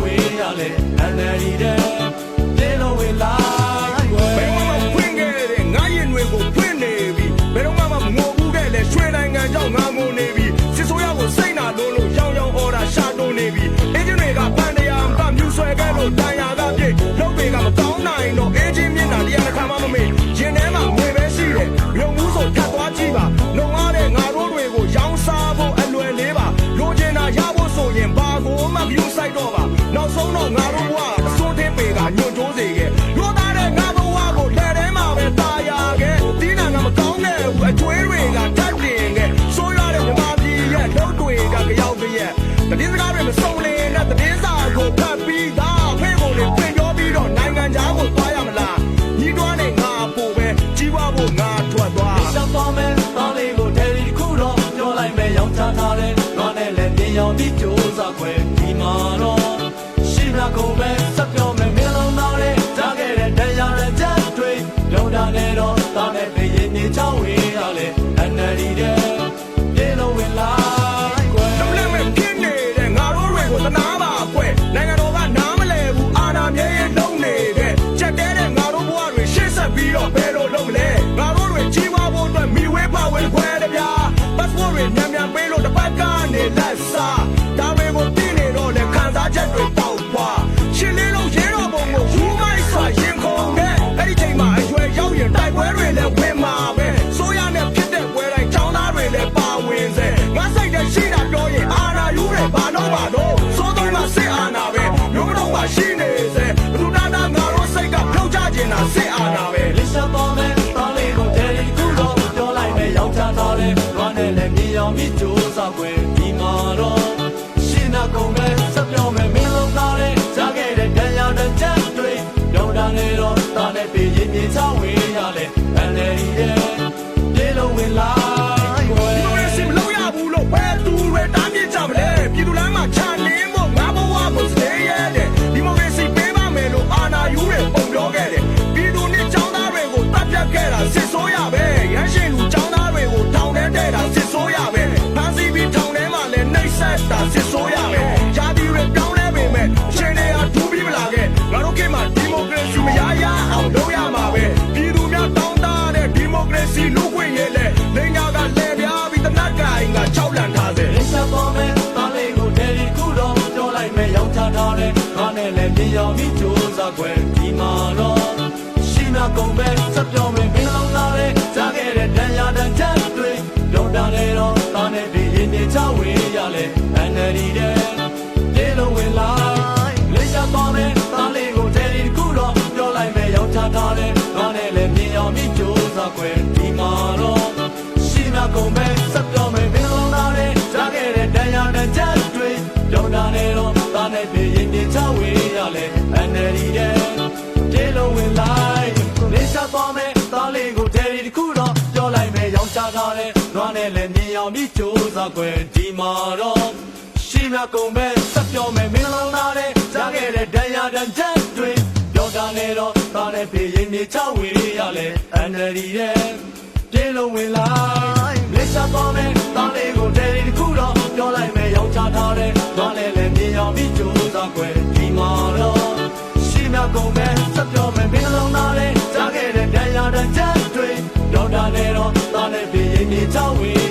ဝေးရလေအန်နယ်ဒီတဲ့ပြေလို့ဝင်လာဘယ်မှာဖွင့်ခဲ့တဲ့ငါရင်တွေကိုဖွင့်နေပြီဘယ်တော့မှမငိုဘူးခဲ့လေရွှေနိုင်ငံကြောင့်ငါငိုနေပြီစစ်ဆိုးရကိုစိတ်နာလို့ရောင်းအော်တာရှာတုံးနေပြီအင်ဂျင်တွေကပန်တရားမှမြူဆွဲခဲ့လို့တန်ရာကပြည့်လုပ်တွေကမကောင်းနိုင်တော့အင်ဂျင်မျက်နှာတရားတစ်ခါမှမမေ့ရင်ထဲမှာငွေပဲရှိတယ်ရုံမှုဆိုထပ်သွားကြည့်ပါလုံရတဲ့ငါတို့တွေကိုရောင်းစားဖို့အလွယ်လေးပါလိုချင်တာရဖို့ဆိုရင်ဘာကိုမှမယူဆိုင်တော့ပါနောက်ဆုံးတော့ငါတို့ဘဝအစွန်းထင်းပေကညွန့်ကျိုးစေခဲ့ရိုးသားတဲ့ငါဘဝကိုလက်ထဲမှာပဲตายရခဲ့ဒီနာငါမကောင်းတဲ့ဘူးအကျွေးတွေကတတ်တင်ခဲ့ဆိုးရတဲ့မြမပြည်ရဲ့လှုပ်တွေကကြောက်ကြရဲ့တတိစကားတွေမစုံလင်တဲ့တတိစာကိုဖတ်ပြီးသားဖေးကိုတွေပြင်ပြောပြီးတော့နိုင်ငံခြားကိုသွားရမလားညီတော်နဲ့ငါပို့ပဲကြီးပွားဖို့ငါထွက်သွားရှောက်သွားမယ်တောင်းလေးကိုဒယ်လီခုတော့ပြောလိုက်မယ်ရောင်းချထားတယ်တော့နဲ့လည်းပြင်ရောင်ပြီးကြိုးစားခွဲဒီမှာတော့ရှိမြကုန်ပဲစက်ပြောမယ်မင်းလုံးသားလေးကြားခဲ့တဲ့တရားနဲ့ချက်တွေလုံးတာနဲ့တော့တောင်းနဲ့ပြေးရင်နေချောင်းဝေးရလေအန်နယ်ဒီတဲ့ပြေလို့ဝင်လာတနာပါကွယ်နိုင်ငံတော်ကနားမလဲဘူးအာဏာမြဲရင်လုံးနေတဲ့ချက်တဲတဲ့ငါတို့ဘဝတွေရှေ့ဆက်ပြီးတော့ဘယ်လိုလုပ်မလဲငါတို့တွေကြီးပွားဖို့အတွက်မိဝဲပါဝင်ခွဲတယ်ဗျာ passport တွေမြန်မြန်ပေးလို့တစ်ပတ်ကနေလက်စားဒါတွေကိုသိနေတော့လေခံစားချက်တွေတောက်ပွားရှင်းလေးလုံးရဲတော်ပုံကိုယူမိုက်စွာရင်ခုန်တဲ့အဲ့ဒီချိန်မှာအရွယ်ရောက်ရင်တိုက်ပွဲတွေလည်းဝင်မှာပဲဆိုရနဲ့ဖြစ်တဲ့ပွဲတိုင်းចောင်းသားတွေလည်းပါဝင်စေငါစိတ်နဲ့ရှိတာပြောရင်အာဏာယူတယ်ဘာလို့ပါတော့စစ်အာဏာပဲမျိုးတော့မှရှိနေစေဘသူနာနာငါတို့စိတ်ကဖြုတ်ချခြင်းတာစစ်အာဏာပဲလစ်ဆက်ပေါ်မယ်တောင်းလေးကိုဒယ်လီခုတော့ပြောလိုက်မယ်ရောင်းချထားတယ်ဘာနဲ့လဲမြေရောင်ပြီးကြိုးစားခွဲဒီမှာတော့ရှင်းနာကုန်ပဲစက်ပြောမယ်မင်းလုံးသားတဲ့ကြားခဲ့တဲ့တရားနဲ့ချက်တွေရောင်းတာနေတော့တာနဲ့ပြေးရင်မြေချဝေးရလေအန်နယ်ဒီရဲ့ပြေလို့ဝင်လာဒီလိုမလို့ရဘူးလို့ဘယ်သူတွေတားမြစ်ကြမလဲပြည်သူလမ်းမှာခြံနေကိုစတဲ့ရဲ့ဒီမိုကရေစီပေးပါမယ်လို့အာဏာယူတဲ့ပုံပြောခဲ့တယ်ပြည်သူနဲ့ចောင်းသားတွေကိုတပ်ဖြတ်ခဲ့တာစစ်ဆိုးရပဲရမ်းရှင်လူចောင်းသားတွေကိုထောင်ထဲတဲတာစစ်ဆိုးရပဲဖမ်းဆီးပြီးထောင်ထဲမှာလည်းနှိပ်စက်တာစစ်ဆိုးရပဲယာတီတွေပြောင်းလဲပေမဲ့ရှင်တွေဟာဒူးပြီးမလာခဲ့ငါတို့ခေတ်မှာဒီမိုကရေစီမရရအောင်လုပ်ရမှာပဲပြည်သူများတောင်းတတဲ့ဒီမိုကရေစီလူ့ခွင့်ရေးလဲလိန်ညာကလဲပြားပြီးတနတ်ကိုင်ကကြောက်လန့်ထားစေလစ်ဆက်ပေါ်မယ်တားလေးကိုဒယ်လီခုတော့ပြောလိုက်မယ်ရောင်းချထားတယ်ငါနဲ့လည်းပြင်ရောင်ပြီးကြိုးစားခွဲဒီမှာတော့ရှိမြကုန်ပဲစက်ပြောမယ်မင်းလုံးသားလေးကြားခဲ့တဲ့တရားနဲ့ချက်တွေလုံးတာလေတော့တာနဲ့ပြေးရင်နေချဝေးရလေအန်နယ်ဒီတဲ့ပြေလို့ဝင်လာလေးချသွားမယ်တားလေးကိုဒယ်လီခုတော့ပြောလိုက်မယ်ရောင်းချထားတယ်ငါနဲ့လည်းပြင်ရောင်ပြီးကြိုးစားခွဲဒီမှာတော့ရှိမြကုန်ပဲစက်ပြောမယ်မင်းလုံးသားလေးကြားခဲ့တဲ့တရားနဲ့ချက်တွေလုံးတာလေတော့တာနဲ့ပြေးရင်နေချဝေးရလေအန်နယ်ဒီတဲ့ပြေလို့ဝင်လိုက်လေးချသွားမယ်တားလေးကိုဒယ်လီတစ်ခုတော့ပြောလိုက်မယ်ရောင်းချထားတယ်နွားနဲ့လည်းမြင်အောင်ပြီးကြိုးစားခွဲဒီမှာတော့ရှိမြကုန်ပဲစက်ပြောမယ်မင်းလုံးသားလေးကြားခဲ့တဲ့တရားနဲ့ချက်တွေပြောတာလေတော့တာနဲ့ပြေးရင်နေချဝေးရလေအန်နယ်ဒီတဲ့ပြေလို့ဝင်လိုက်လေးချသွားမယ်တားလေးကိုဒယ်လီတစ်ခုတော့ပြောလိုက်မယ်ရောင်းချထားတယ်နွားနဲ့လည်းမြင်အောင်ပြီးကြိုးစားခွဲဒီမှာတော့ရှိမြကုန်ပဲစက်ပြောမယ်မင်းလုံးသားလေးကြားခဲ့တဲ့တရားနဲ့ချက်တွေပြောတာလေတော့တာနဲ့ပြေးရင်နေချဝေး